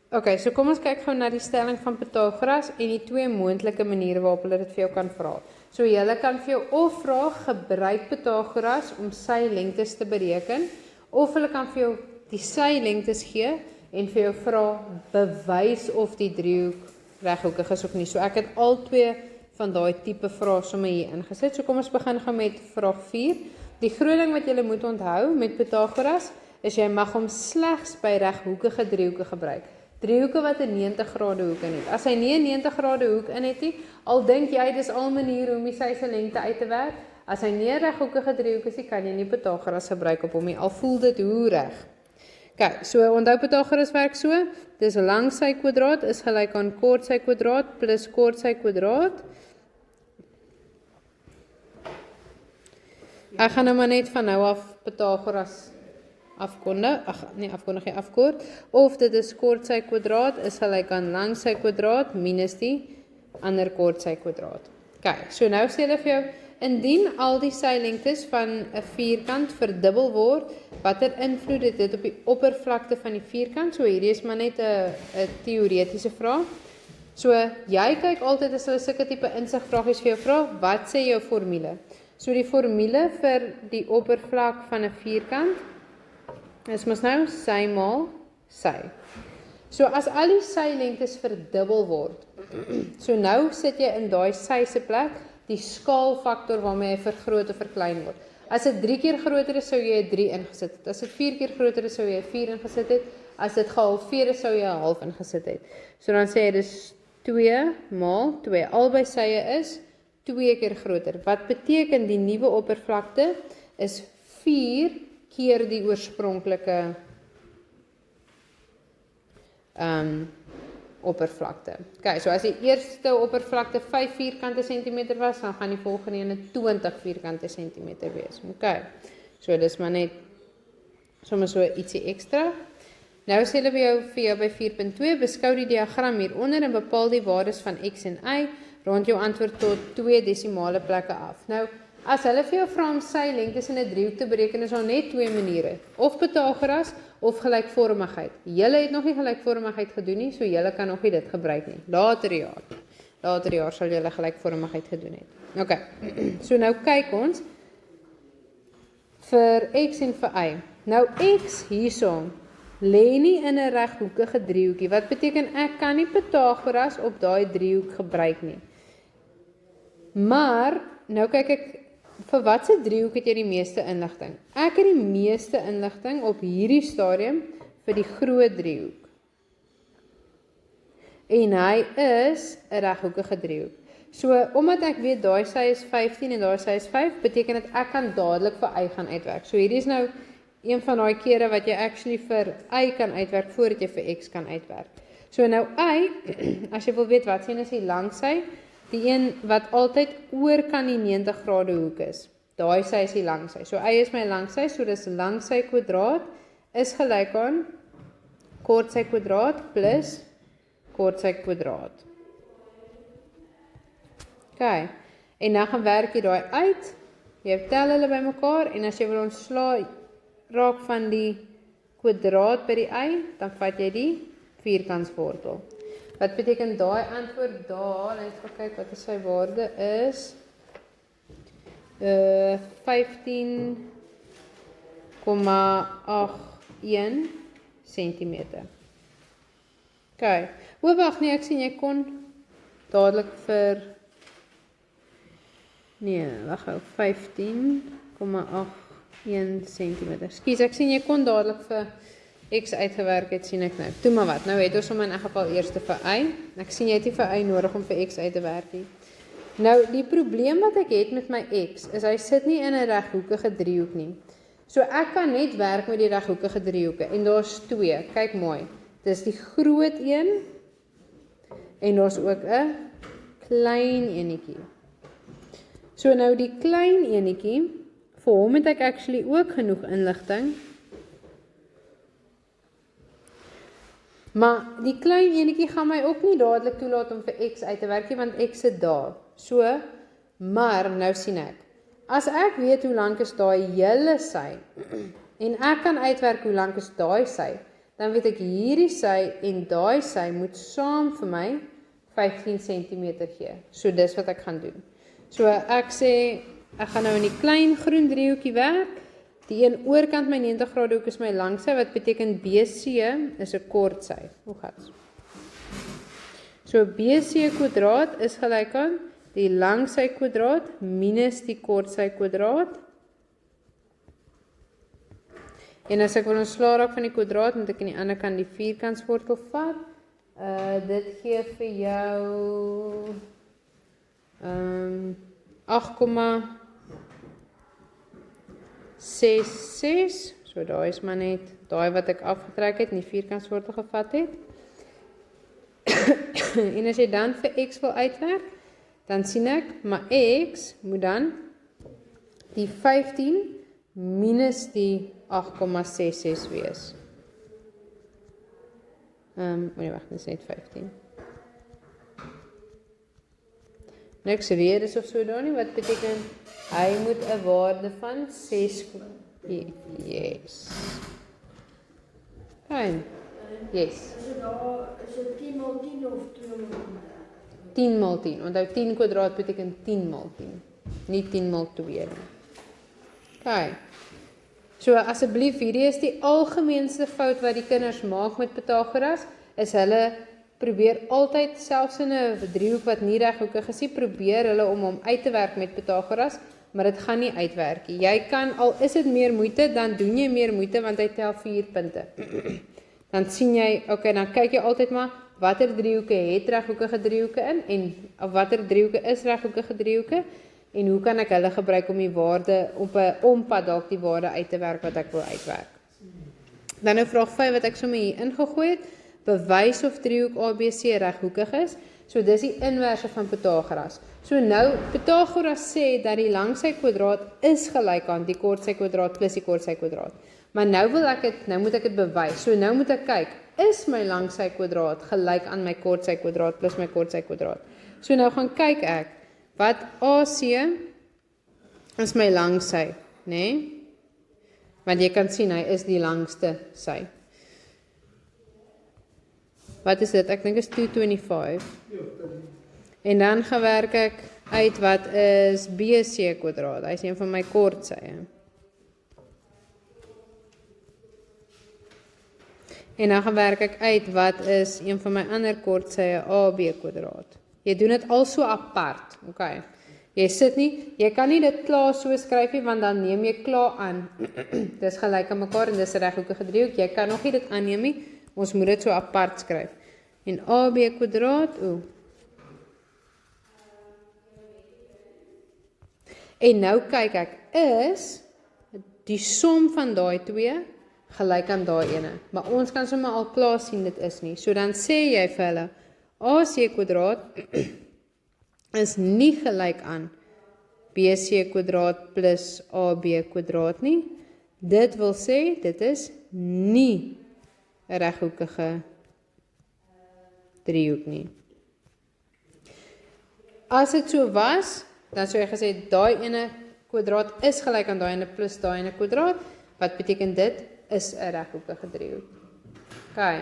Okay, so kom ons kyk gou na die stelling van Pythagoras en die twee moontlike maniere waarop hulle dit vir jou kan vra. So jy kan vir jou of vra, gebruik Pythagoras om sy lengtes te bereken, of hulle kan vir jou die sy lengtes gee en vir jou vra, bewys of die driehoek reghoekig is of nie. So ek het al twee van daai tipe vrae sommer hier ingesit. So kom ons begin gou met vraag 4. Die groot ding wat jy moet onthou met Pythagoras is jy mag hom slegs by reghoekige driehoeke gebruik. Driehoeke wat 'n 90 grade hoek in het. As hy nie 'n 90 grade hoek in het nie, al dink jy dis al 'n manier om die sy se lengte uit te werk, as hy nie 'n reghoekige driehoek is nie, kan jy nie Pythagoras gebruik op hom nie, al voel dit hoe reg. Okay, so onthou Pythagoras werk so, dis lang sy kwadraat is gelyk aan kort sy kwadraat plus kort sy kwadraat. Ek gaan nou maar net van nou af Pythagoras afkort, of dit is kort sy kwadraat is gelyk aan lang sy kwadraat minus die ander kort sy kwadraat. Okay, so nou sê hulle vir jou, indien al die sylengtes van 'n vierkant verdubbel word, watter invloed het dit op die oppervlakte van die vierkant? So hierdie is maar net 'n teoretiese vraag. So jy kyk altyd as hulle sulke tipe insigvragies vir jou vra, wat sê jou formule? So die formule vir die oppervlak van 'n vierkant is mos nou sy maal sy. So as al die sylengtes verdubbel word, so nou sit jy in daai sy se plek die skaalfaktor waarmee hy vergroot of verklein word. As dit 3 keer groter is, sou jy 'n 3 ingesit het. As dit 4 keer groter is, sou jy 'n 4 ingesit het. As dit gehalveer is, sou jy 'n half ingesit het. So dan sê jy dis 2 maal 2. Albei sye is 2 keer groter. Wat beteken die nuwe oppervlakte is 4 keer die oorspronklike oppervlakte. Okay, so as die eerste oppervlakte 5 vierkante centimeter was, dan gaan die volgende ene 20 vierkante centimeter wees. Okay, so dis maar net sommer so ietsie ekstra. Nou sê hulle vir jou by 4.2, beskou die diagram hieronder en bepaal die waardes van x en y, rond jou antwoord tot 2 desimale plekke af. Nou, as hulle vir jou vra om sy lengtes in 'n driehoek te bereken, is daar net twee maniere, of Pythagoras of gelykvormigheid. Julle het nog nie gelykvormigheid gedoen nie, so julle kan nog nie dit gebruik nie. Later jaar sal julle gelykvormigheid gedoen het. Okay, so nou kyk ons vir x en vir y. Nou x hierso lê nie in 'n reghoekige driehoekie. Wat beteken ek kan nie Pythagoras op daai driehoek gebruik nie. Maar nou kyk ek vir watse driehoek het jy die meeste inligting? Ek het die meeste inligting op hierdie stadium vir die groot driehoek. En hy is 'n reghoekige driehoek. So omdat ek weet daai sy is 15 en daai sy is 5, beteken dit ek kan dadelik vir y gaan uitwerk. So hierdie is nou een van daai kere wat jy actually vir y kan uitwerk voordat jy vir x kan uitwerk. So nou y, as jy wil weet wat sien is die lang sy, die een wat altyd oor kan die 90 grade hoek is. Daai sy is die lang sy. So y is my lang sy, so dis lang sy kwadraat is gelyk aan kort sy kwadraat plus kort sy kwadraat. Okay, en nou gaan werk jy daai uit, jy tel hulle bymekaar en as jy wil ontsla raak van die kwadraat by die y, dan vat jy die vierkantswortel. Wat beteken daai antwoord daar, net gaan kyk wat is sy waarde is, 15,81 centimeter. Okay, wag nee, ek sien jy kon dadelik vir, nee, wag gou, 15,81 centimeter. Skus, ek sien jy kon dadelik vir x uitgewerk het, sien ek nou. Toe maar wat, nou het ons om in 'n geval eerste vir y. Ek sien jy het nie vir y nodig om vir x uit te werk nie. Nou, die probleem wat ek het met my x, is hy sit nie in 'n reghoekige driehoek nie. So ek kan net werk met die reghoekige driehoeke, en daar's twee, kyk mooi. Dis die groot een, en daar's ook 'n klein enetjie. So nou die klein enetjie, vir hom het ek actually ook genoeg inligting, maar die klein enetjie gaan my ook nie dadelik toelaat om vir x uit te werk nie, want x sit daar. So, maar nou sien ek, as ek weet hoe lank is daai hele sy, en ek kan uitwerk hoe lank is daai sy, dan weet ek hierdie sy en daai sy moet saam vir my 15 cm gee. So dis wat ek gaan doen. So ek sê, ek gaan nou in die klein groen driehoekie werk. Die een oorkant my 90 grade hoek is my langsy, wat beteken BC is 'n kort sy. Hoe gats? So BC kwadraat is gelyk aan die langsy kwadraat minus die kort sy kwadraat. En as ek wil ontslaa raak van die kwadraat, moet ek aan die ander kant die vierkantswortel vat. Dit gee vir jou 8,66. So daai is maar net daai wat ek afgetrek het en die vierkantswortel gevat het. En as jy dan vir x wil uitwerk, dan sien ek, maar x moet dan die 15 minus die 8,66 wees. Nee, wacht, dit is net 15. Niks redes of so daar nie, wat beteken, hy moet 'n waarde van 6, yes. Fijn, yes. Is dit 10 mal 10 of 2 mal 10? 10 mal 10, onthou 10 kwadraat beteken 10 mal 10, nie 10 mal 2 nie. Kijk. So asseblief, hierdie is die algemeenste fout wat die kinders maak met Pythagoras, is hulle probeer altyd, selfs in 'n driehoek wat nie reghoekig is, probeer hulle om hom uit te werk met Pythagoras, maar dit gaan nie uitwerk nie. Jy kan, al is dit meer moeite, dan doen jy meer moeite, want hy tel 4 punte. Dan sien jy, okay, dan kyk jy altyd maar, watter driehoeke het reghoekige driehoeke in, en of watter driehoeke is reghoekige driehoeke, en hoe kan ek hulle gebruik om die waarde, op 'n ompad dalk die waarde uit te werk wat ek wil uitwerk. Dan nou vraag 5 wat ek sommer hier ingegooi het, bewys of driehoek ABC reghoekig is. So dis die inverse van Pythagoras. So nou, Pythagoras sê dat die langsy kwadraat is gelyk aan die kortsy kwadraat plus die kortsy kwadraat. Maar nou moet ek dit bewys. So nou moet ek kyk, is my langsy kwadraat gelyk aan my kortsy kwadraat plus my kortsy kwadraat. So nou gaan kyk ek, wat AC is my langsy, né? Want jy kan sien, hy is die langste sy. Wat is dit? Ek dink is 225. En dan gewerk ek uit wat is BC kwadraat. Hy is een van my kortsye. En dan gewerk ek uit wat is een van my ander kortsye AB kwadraat. Jy doen dit al so apart, okay. Jy sit nie, jy kan nie dit klaar so skryf nie, want dan neem jy klaar aan. Dis gelyk aan mekaar en dis 'n reghoekige driehoek. Jy kan nog nie dit aanneem nie. Ons moet dit so apart skryf. En AB kwadraat, En nou kyk ek, is die som van daai twee gelyk aan daai ene. Maar ons kan sommer al klaar sien dit is nie. So dan sê jy vir hulle, AC kwadraat is nie gelyk aan BC kwadraat plus AB kwadraat nie. Dit wil sê, dit is nie 'n reghoekige driehoek nie. As dit so was, dan sou jy gesê, daai ene kwadraat is gelyk aan daai ene plus daai ene kwadraat. Wat beteken dit is 'n reghoekige driehoek. Okay.